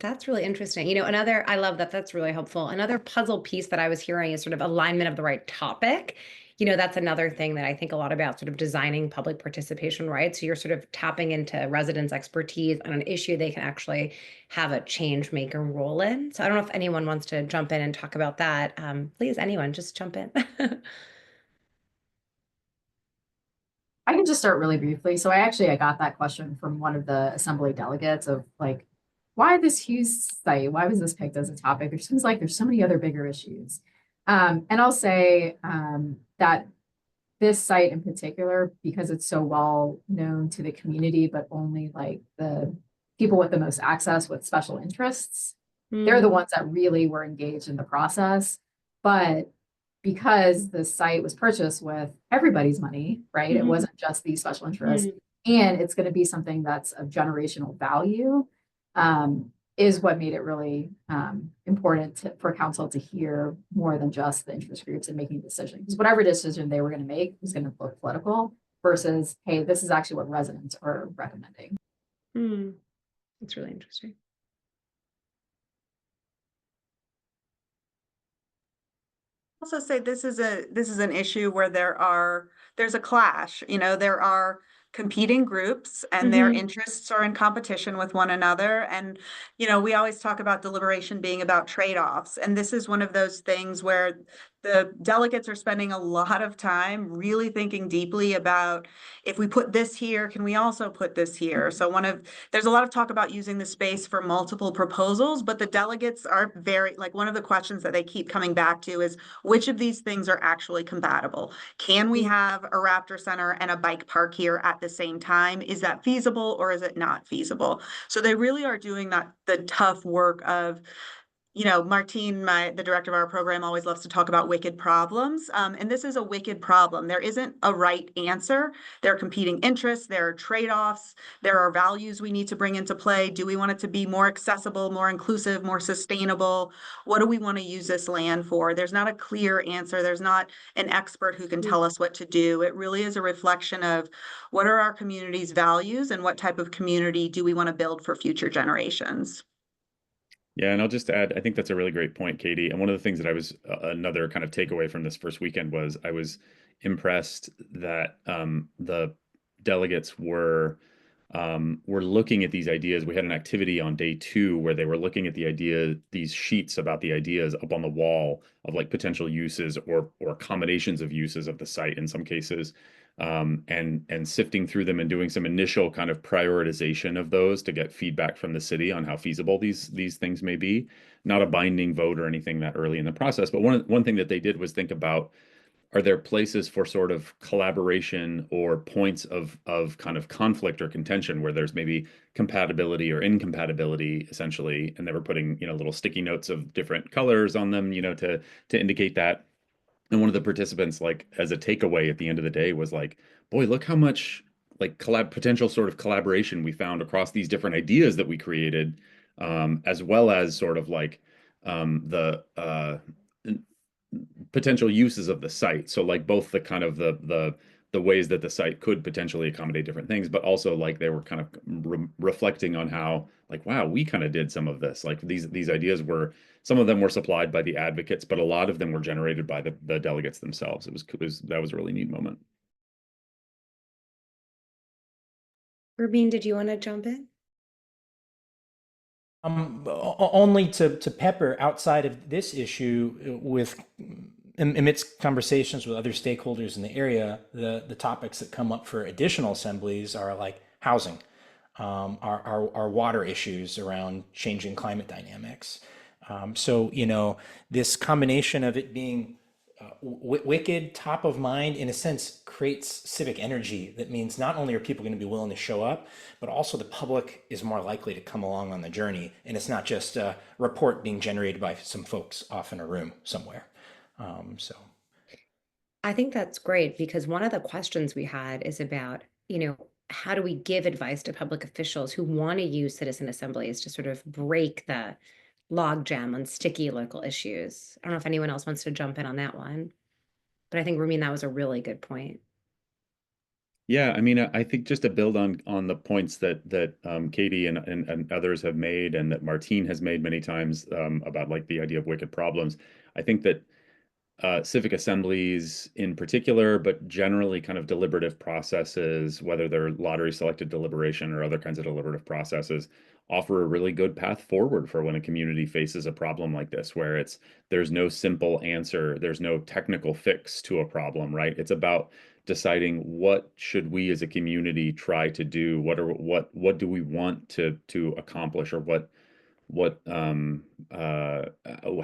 That's really interesting. I love that. That's really helpful. Another puzzle piece that I was hearing is sort of alignment of the right topic. That's another thing that I think a lot about, sort of designing public participation, right? So you're sort of tapping into residents' expertise on an issue they can actually have a change maker role in. So I don't know if anyone wants to jump in and talk about that. Please, anyone, just jump in. I can just start really briefly. So I got that question from one of the assembly delegates of like, why this Hughes site? Why was this picked as a topic? There seems like there's so many other bigger issues. And I'll say that this site in particular, because it's so well known to the community, but only like the people with the most access with special interests, they're the ones that really were engaged in the process. But because the site was purchased with everybody's money, right? It wasn't just the special interest, and it's going to be something that's of generational value, is what made it really important for council to hear more than just the interest groups in making decisions. Whatever decision they were going to make was going to look political versus, hey, this is actually what residents are recommending. That's really interesting. also say this is an issue where there's a clash. There are competing groups and their interests are in competition with one another. And, we always talk about deliberation being about trade-offs. And this is one of those things where the delegates are spending a lot of time really thinking deeply about, if we put this here, can we also put this here? So there's a lot of talk about using the space for multiple proposals, but the delegates are one of the questions that they keep coming back to is, which of these things are actually compatible? Can we have a Raptor Center and a bike park here at the same time? Is that feasible or is it not feasible? So they really are doing the tough work of, Martine, the director of our program, always loves to talk about wicked problems. And this is a wicked problem. There isn't a right answer. There are competing interests. There are trade-offs. There are values we need to bring into play. Do we want it to be more accessible, more inclusive, more sustainable? What do we want to use this land for? There's not a clear answer. There's not an expert who can tell us what to do. It really is a reflection of what are our community's values and what type of community do we want to build for future generations. Yeah, and I'll just add, I think that's a really great point, Katie. And one of the things that I was another kind of takeaway from this first weekend was I was impressed that the delegates were looking at these ideas. We had an activity on day 2 where they were looking at these sheets about the ideas up on the wall of like potential uses or combinations of uses of the site in some cases. And sifting through them and doing some initial kind of prioritization of those to get feedback from the city on how feasible these things may be. Not a binding vote or anything that early in the process, but one thing that they did was think about, are there places for sort of collaboration or points of kind of conflict or contention where there's maybe compatibility or incompatibility essentially, and they were putting little sticky notes of different colors on them to indicate that. And one of the participants, like as a takeaway at the end of the day, was like, boy, look how much like potential sort of collaboration we found across these different ideas that we created, as well as sort of like the potential uses of the site. So like both the kind of the ways that the site could potentially accommodate different things, but also like they were kind of reflecting on how like, wow, we kind of did some of this. Like these ideas were, some of them were supplied by the advocates, but a lot of them were generated by the delegates themselves. That was a really neat moment. Rubin, did you want to jump in? Only to pepper outside of this issue with amidst conversations with other stakeholders in the area, the topics that come up for additional assemblies are like housing, our water issues around changing climate dynamics. So, this combination of it being wicked, top of mind, in a sense, creates civic energy. That means not only are people going to be willing to show up, but also the public is more likely to come along on the journey. And it's not just a report being generated by some folks off in a room somewhere. So I think that's great, because one of the questions we had is about, how do we give advice to public officials who want to use citizen assemblies to sort of break the logjam on sticky local issues? I don't know if anyone else wants to jump in on that one, but I think, Ramin, that was a really good point. Yeah, I mean, I think just to build on the points that Katie and others have made, and that Martine has made many times, about like the idea of wicked problems. I think that civic assemblies in particular, but generally kind of deliberative processes, whether they're lottery selected deliberation or other kinds of deliberative processes, offer a really good path forward for when a community faces a problem like this, where there's no simple answer, there's no technical fix to a problem, right? It's about deciding what should we as a community try to do, what do we want to accomplish, or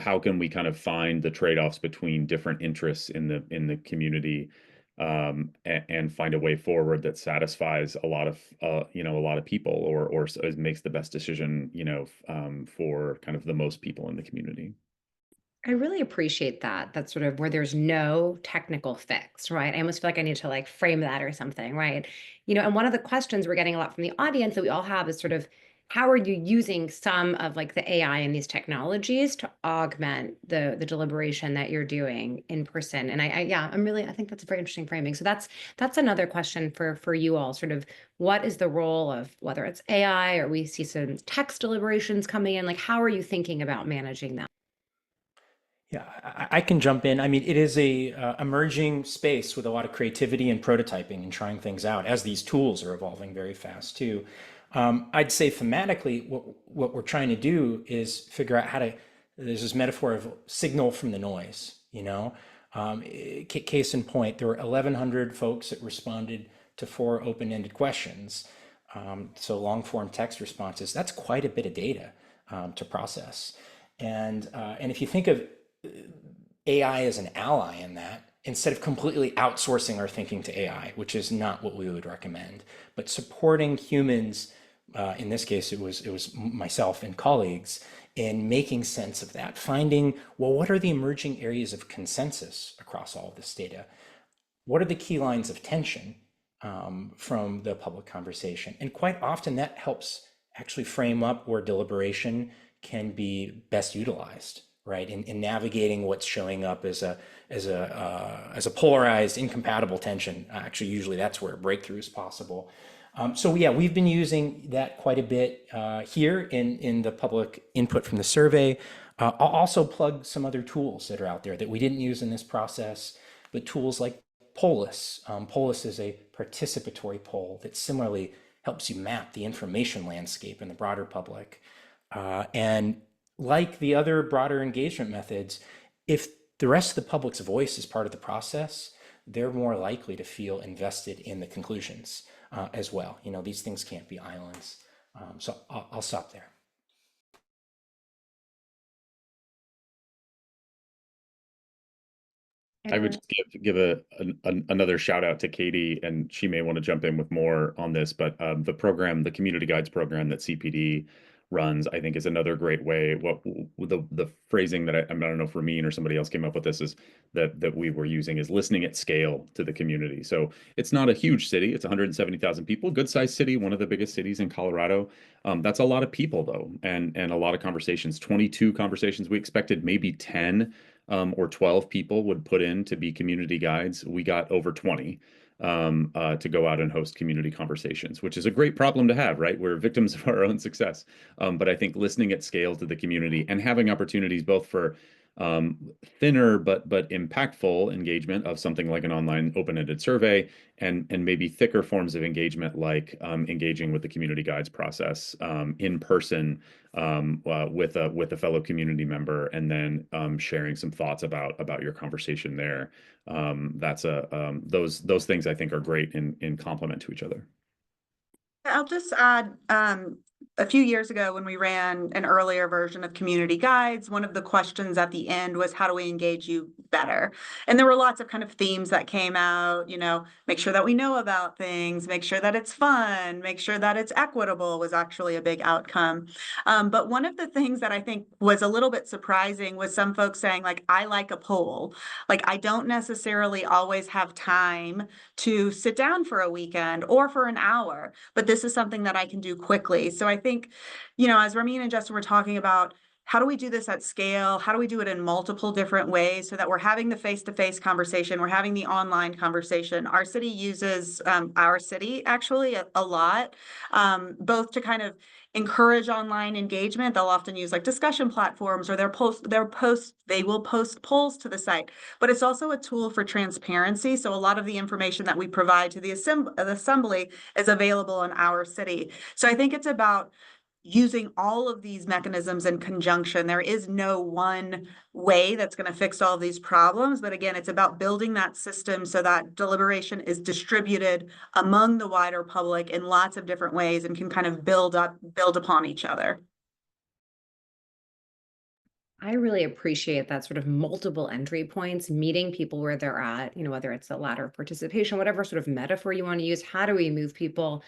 how can we kind of find the trade-offs between different interests in the community, and find a way forward that satisfies a lot of people, or makes the best decision for kind of the most people in the community. I really appreciate that. That's sort of where there's no technical fix, right? I almost feel like I need to like frame that or something, right? And one of the questions we're getting a lot from the audience that we all have is sort of, how are you using some of like the AI and these technologies to augment the deliberation that you're doing in person? And I think that's a very interesting framing. So that's another question for you all. Sort of, what is the role of, whether it's AI or we see some text deliberations coming in, like how are you thinking about managing that? Yeah, I can jump in. I mean, it is a emerging space with a lot of creativity and prototyping and trying things out as these tools are evolving very fast too. I'd say thematically, what we're trying to do is figure out how to. There's this metaphor of signal from the noise. Case in point, there were 1,100 folks that responded to 4 open-ended questions. So long form text responses. That's quite a bit of data to process. And if you think of AI as an ally in that, instead of completely outsourcing our thinking to AI, which is not what we would recommend, but supporting humans, in this case, it was myself and colleagues, in making sense of that, finding, well, what are the emerging areas of consensus across all of this data? What are the key lines of tension from the public conversation? And quite often that helps actually frame up where deliberation can be best utilized, right? In navigating what's showing up as a polarized, incompatible tension. Actually, usually that's where a breakthrough is possible. So yeah, we've been using that quite a bit here in the public input from the survey. I'll also plug some other tools that are out there that we didn't use in this process, but tools like Polis. Polis is a participatory poll that similarly helps you map the information landscape in the broader public. And like the other broader engagement methods, if the rest of the public's voice is part of the process, they're more likely to feel invested in the conclusions as well. These things can't be islands. So I'll stop there. I would just give another shout out to Katie, and she may want to jump in with more on this, but the Community Guides program that CPD runs, I think is another great way. What the phrasing that I don't know if Ramin or somebody else came up with this is that we were using is listening at scale to the community. So it's not a huge city; it's 170,000 people, good sized city, one of the biggest cities in Colorado. That's a lot of people though, and a lot of conversations. 22 conversations. We expected maybe 10 or 12 people would put in to be community guides. We got over 20 to go out and host community conversations, which is a great problem to have, right? We're victims of our own success. But I think listening at scale to the community and having opportunities both for thinner but impactful engagement of something like an online open-ended survey, and maybe thicker forms of engagement like engaging with the community guides process in person with a fellow community member, and then sharing some thoughts about your conversation there. Those things I think are great in complement to each other. I'll just add, a few years ago when we ran an earlier version of community guides, one of the questions at the end was, how do we engage you better? And there were lots of kind of themes that came out, make sure that we know about things, make sure that it's fun, make sure that it's equitable was actually a big outcome. But one of the things that I think was a little bit surprising was some folks saying, like, I like a poll. Like, I don't necessarily always have time to sit down for a weekend or for an hour, but this is something that I can do quickly. So I think, as Ramin and Justin were talking about, how do we do this at scale? How do we do it in multiple different ways so that we're having the face-to-face conversation, we're having the online conversation? Our city uses Our City actually a lot, both to kind of encourage online engagement. They'll often use like discussion platforms, or they will post polls to the site, but it's also a tool for transparency. So a lot of the information that we provide to the assembly is available in Our City. So I think it's about using all of these mechanisms in conjunction. There is no one way that's going to fix all of these problems. But again, it's about building that system so that deliberation is distributed among the wider public in lots of different ways and can kind of build upon each other. I really appreciate that sort of multiple entry points, meeting people where they're at, whether it's the ladder of participation, whatever sort of metaphor you want to use. How do we move people?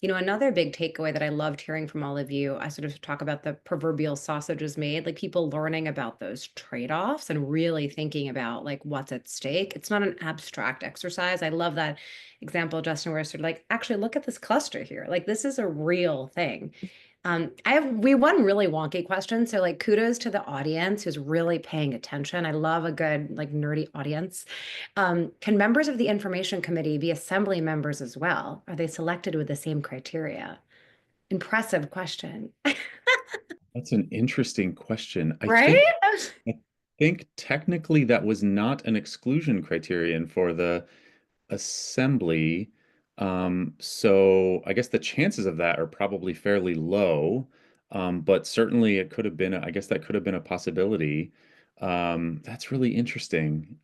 Another big takeaway that I loved hearing from all of you, I sort of talk about the proverbial sausage is made, like people learning about those trade-offs and really thinking about like what's at stake. It's not an abstract exercise. I love that example, Justin, where it's sort of like, actually look at this cluster here. Like this is a real thing. We won really wonky questions. So like kudos to the audience who's really paying attention. I love a good like nerdy audience. Can members of the information committee be assembly members as well? Are they selected with the same criteria? Impressive question. That's an interesting question. Right? I think technically that was not an exclusion criterion for the assembly. So I guess the chances of that are probably fairly low. But certainly it could have been, I guess that could have been a possibility. That's really interesting.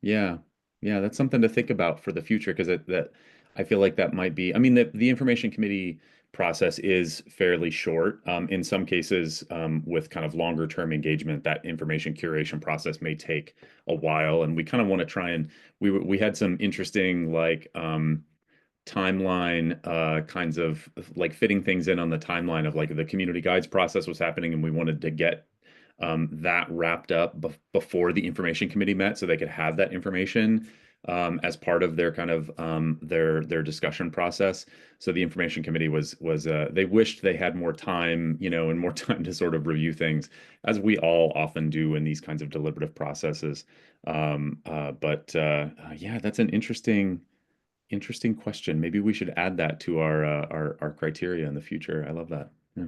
Yeah, yeah, that's something to think about for the future because that I feel like that might be. I mean, the information committee process is fairly short. In some cases, with kind of longer term engagement, that information curation process may take a while, and we kind of want to try and we had some interesting like timeline kinds of like fitting things in on the timeline of like the community guides process was happening, and we wanted to get that wrapped up before the information committee met so they could have that information as part of their kind of their discussion process. So the information committee was they wished they had more time, you know, and more time to sort of review things, as we all often do in these kinds of deliberative processes. But yeah, that's an interesting question. Maybe we should add that to our criteria in the future. I love that. Yeah.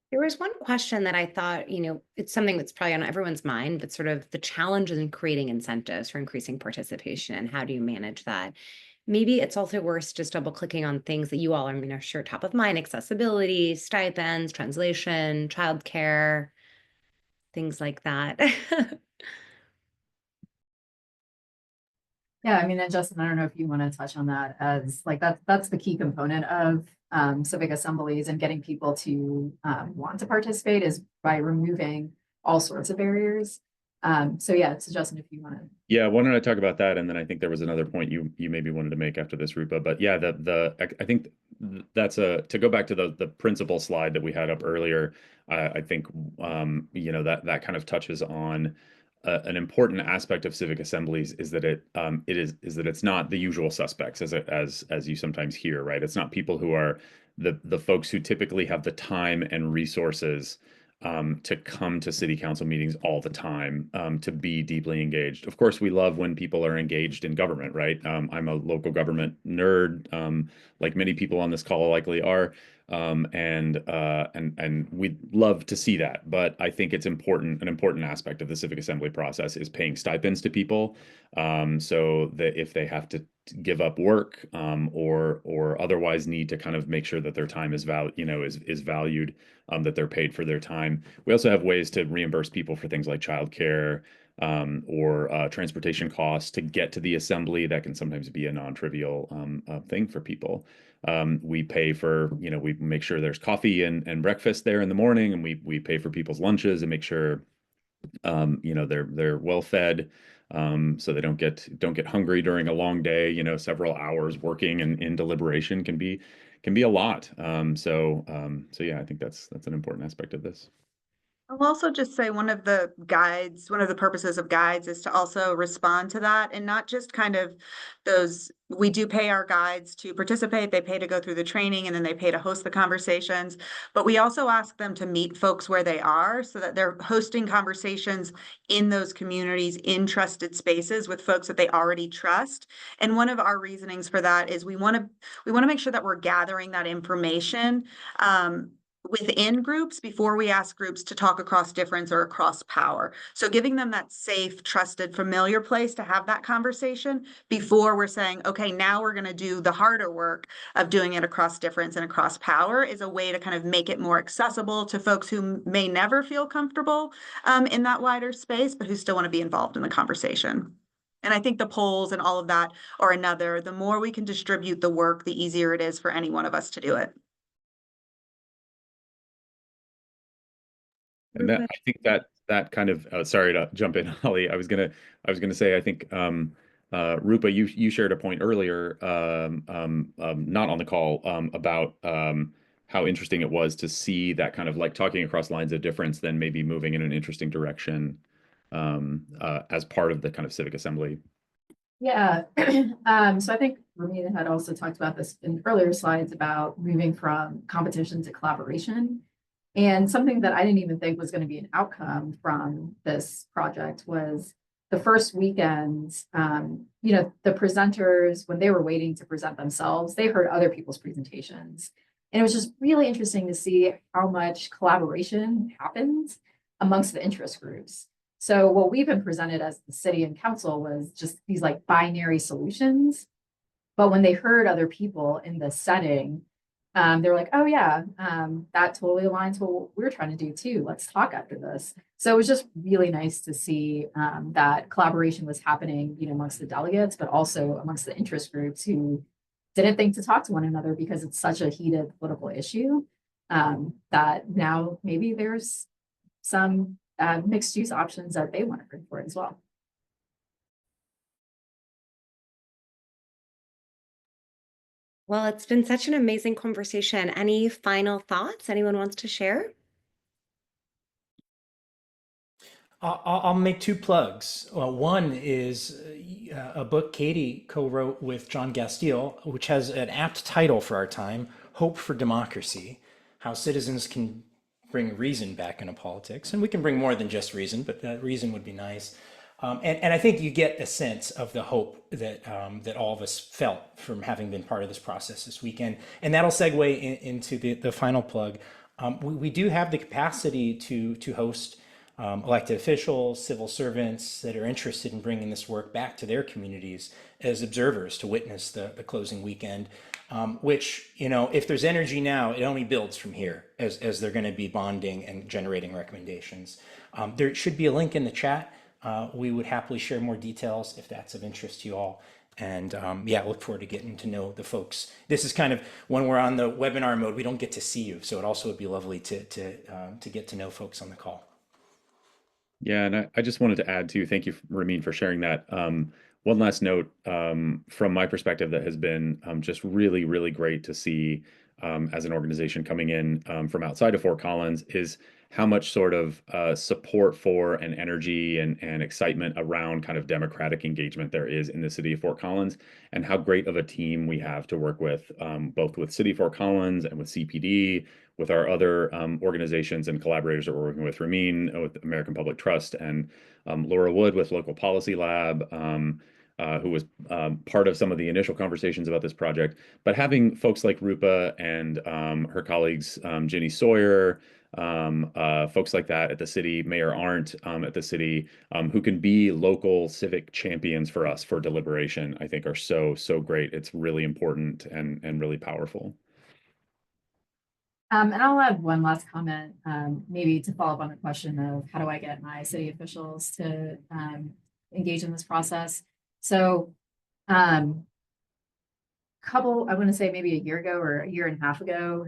There was one question that I thought, it's something that's probably on everyone's mind, but sort of the challenges in creating incentives for increasing participation and how do you manage that? Maybe it's also worth just double clicking on things that you all are sure top of mind: accessibility, stipends, translation, childcare, things like that. Yeah, I mean, and Justin, I don't know if you want to touch on that, as like that's the key component of civic assemblies and getting people to want to participate is by removing all sorts of barriers. So yeah, so Justin, if you want to. Yeah, why don't I talk about that? And then I think there was another point you maybe wanted to make after this, Rupa. But yeah, I think that's to go back to the principal slide that we had up earlier. I think you know, that kind of touches on an important aspect of civic assemblies is that is that it's not the usual suspects as you sometimes hear, right? It's not people who are the folks who typically have the time and resources to come to city council meetings all the time, to be deeply engaged. Of course, we love when people are engaged in government, right? I'm a local government nerd, like many people on this call likely are, and we'd love to see that. But I think it's important. An important aspect of the civic assembly process is paying stipends to people, so that if they have to give up work, or otherwise need to kind of make sure that their time is valued, that they're paid for their time. We also have ways to reimburse people for things like childcare, or transportation costs to get to the assembly. That can sometimes be a non-trivial thing for people. We pay for, we make sure there's coffee and breakfast there in the morning, and we pay for people's lunches and make sure they're well fed, so they don't get hungry during a long day. Several hours working in deliberation can be a lot. So yeah, I think that's an important aspect of this. I'll also just say one of the purposes of guides is to also respond to that, and not just kind of we do pay our guides to participate, they pay to go through the training, and then they pay to host the conversations. But we also ask them to meet folks where they are so that they're hosting conversations in those communities, in trusted spaces with folks that they already trust. And one of our reasonings for that is we want to make sure that we're gathering that information within groups before we ask groups to talk across difference or across power. So giving them that safe, trusted, familiar place to have that conversation before we're saying, okay, now we're going to do the harder work of doing it across difference and across power, is a way to kind of make it more accessible to folks who may never feel comfortable in that wider space, but who still want to be involved in the conversation. And I think the polls and all of that are another. The more we can distribute the work, the easier it is for any one of us to do it. And I think that kind of sorry to jump in, Holly. I was gonna say, I think Rupa, you shared a point earlier, not on the call, about how interesting it was to see that kind of like talking across lines of difference, then maybe moving in an interesting direction, as part of the kind of civic assembly. Yeah, so I think Ramita had also talked about this in earlier slides about moving from competition to collaboration. And something that I didn't even think was going to be an outcome from this project was the first weekend, the presenters, when they were waiting to present themselves, they heard other people's presentations. And it was just really interesting to see how much collaboration happens amongst the interest groups. So what we've been presented as the city and council was just these like binary solutions. But when they heard other people in this setting, they were like, oh yeah, that totally aligns with what we're trying to do too. Let's talk after this. So it was just really nice to see that collaboration was happening, amongst the delegates, but also amongst the interest groups who didn't think to talk to one another because it's such a heated political issue, that now maybe there's some mixed use options that they want to bring forward as well. Well, it's been such an amazing conversation. Any final thoughts anyone wants to share? I'll make two plugs. Well, one is a book Katie co-wrote with John Gastile, which has an apt title for our time, Hope for Democracy, How Citizens Can Bring Reason Back into Politics. And we can bring more than just reason, but reason would be nice. And I think you get a sense of the hope that that all of us felt from having been part of this process this weekend. And that'll segue into the final plug. We do have the capacity to host elected officials, civil servants that are interested in bringing this work back to their communities as observers to witness the closing weekend, which, if there's energy now, it only builds from here as they're going to be bonding and generating recommendations. There should be a link in the chat. We would happily share more details if that's of interest to you all. And yeah, look forward to getting to know the folks. This is kind of when we're on the webinar mode, we don't get to see you. So it also would be lovely to get to know folks on the call. Yeah, and I just wanted to add too, thank you, Ramin, for sharing that. One last note from my perspective that has been just really, really great to see as an organization coming in from outside of Fort Collins is how much sort of support for and energy and excitement around kind of democratic engagement there is in the city of Fort Collins, and how great of a team we have to work with, both with City of Fort Collins and with CPD, with our other organizations and collaborators that we're working with, Ramin with American Public Trust, and Laura Wood with Local Policy Lab, who was part of some of the initial conversations about this project. But having folks like Rupa and her colleagues, Jenny Sawyer, folks like that at the city, Mayor Arndt at the city, who can be local civic champions for us for deliberation, I think are so great. It's really important and really powerful. And I'll add one last comment, maybe to follow up on the question of how do I get my city officials to engage in this process. So I want to say maybe a year ago or a year and a half ago,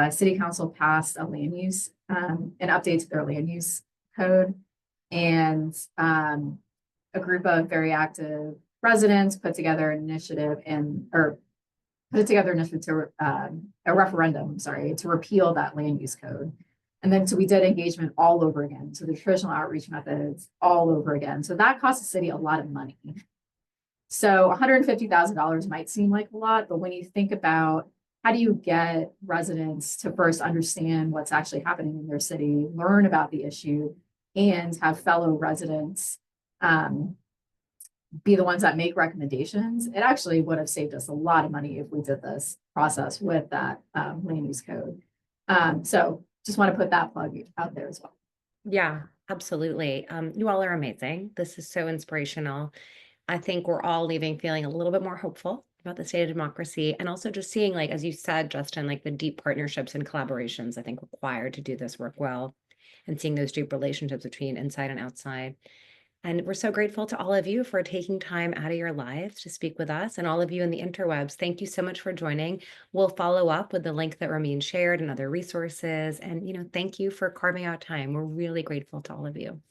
City Council passed a land use, an update to their land use code. And a group of very active residents put together an initiative to a referendum, to repeal that land use code. And then so we did engagement all over again. So the traditional outreach methods all over again. So that cost the city a lot of money. So $150,000 might seem like a lot, but when you think about how do you get residents to first understand what's actually happening in their city, learn about the issue, and have fellow residents be the ones that make recommendations, it actually would have saved us a lot of money if we did this process with that land use code. So just want to put that plug out there as well. Yeah, absolutely. You all are amazing. This is so inspirational. I think we're all leaving feeling a little bit more hopeful about the state of democracy, and also just seeing, like, as you said, Justin, like the deep partnerships and collaborations I think required to do this work well, and seeing those deep relationships between inside and outside. And we're so grateful to all of you for taking time out of your lives to speak with us, and all of you in the interwebs. Thank you so much for joining. We'll follow up with the link that Ramin shared and other resources. And, thank you for carving out time. We're really grateful to all of you.